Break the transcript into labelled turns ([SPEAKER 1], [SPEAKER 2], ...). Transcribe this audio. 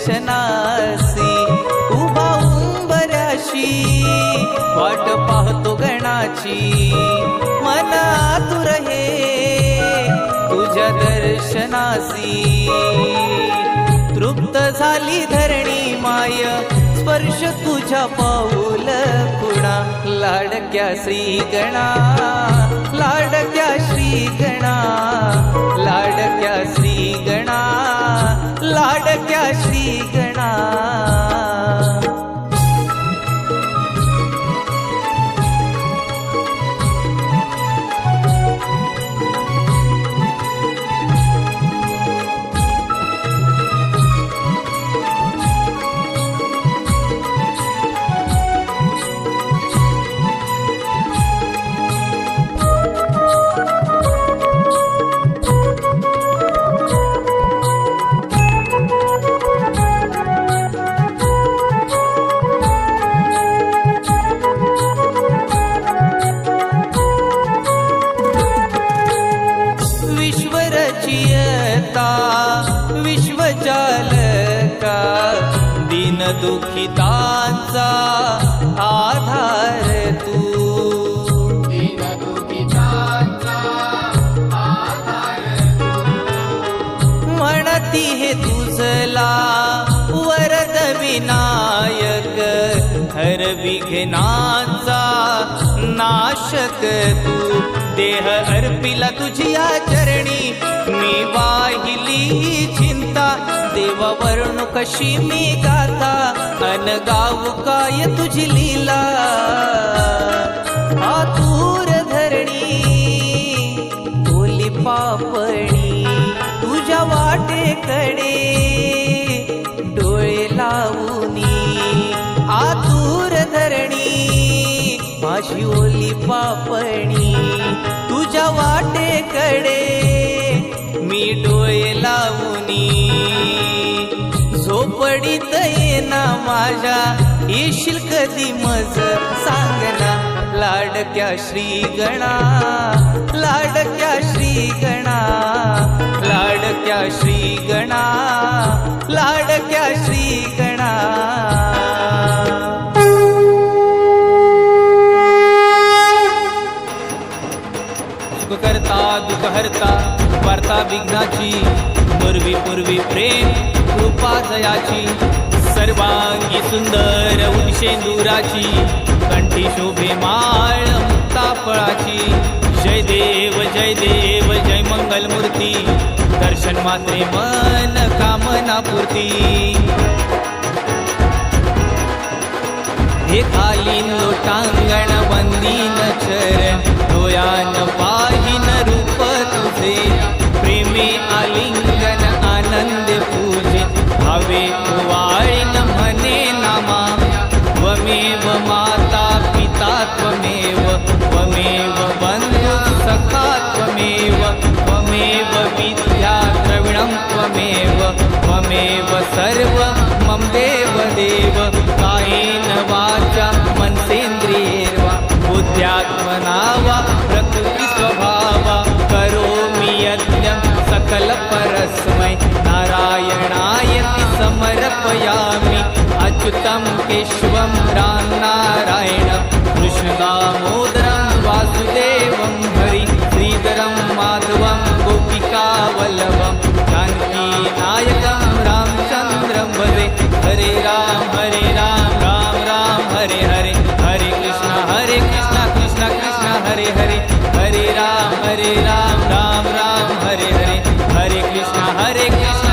[SPEAKER 1] दर्शनासी उभा उंबऱ्याशी वाट पाहतो गणाची मन आतुर हे तुझ्या दर्शनासी तृप्त झाली धरणी माय स्पर्श तुझ्या पाऊल खुणा लाडक्या श्रीगणा लाडक्या श्रीगणा लाडक्या श्रीगणा लाडक्या श्रीगणा विश्वचालका दीन दुखितांचा आधार तू
[SPEAKER 2] दीन दुखितांचा आधार
[SPEAKER 1] म्हणती हे तुझला वरद विनायक हर विघ्नांचा नाशक तू देह अर्पिला तुझिया चरणी मी वाहिली चिंता देवा वर्णू कशी मी गाता अन गाऊ काय तुझी लीला आतुर धरणी बोली पापणी तुझ्या वाटेकडे डोळे लावूनी आतुर धरणी माझी ओली पापणी तुझ्या वाटेकडे मी डोळे लावूनी झोपडीत येना माझ्या येशील कधी मज सांगना लाडक्या श्रीगणा लाडक्या श्रीगणा लाडक्या श्रीगणा लाडक्या श्रीगणा करता दुःख हरता वार्ता विघ्नाची पूर्वी पूर्वी प्रेम कृपा जयाची सर्वांगी सुंदर उदिशेंदुराची कंठी शोभे माळ मुक्ता फळाची जय देव जय मंगल मूर्ती दर्शन मात्रे मन कामना पूर्ती हे खालीन लोटांगण वंदीन चरण डोयान पाहिन रूप तुझे प्रेमे आलिंगन आनंद पूजे भावे वाळीन म्हणे नामा त्वमेव माता पिता त्वमेव त्वमेव बंधु सखा त्वमेव त्वमेव विद्या द्रविणं त्वमेव त्वमेव सर्व मम देव देव कायेन वाचा मनसेन्द्रियेर्वा बुद्ध्यात्मना वा प्रकृति स्वभावा करोमि यज्ञं सकल परस्मै नारायणायति समर्पयामि अच्युतं केशवं रामनारायणं कृष्णदामोदरं वासुदेवं हरि श्रीधरं माधवं गोपिकावल्लभं जानकीनायकं रामचन्द्रं भजे हरे राम राम राम हरे हरे हरे कृष्ण कृष्ण कृष्ण हरे हरे हरे राम राम राम हरे हरे हरे कृष्ण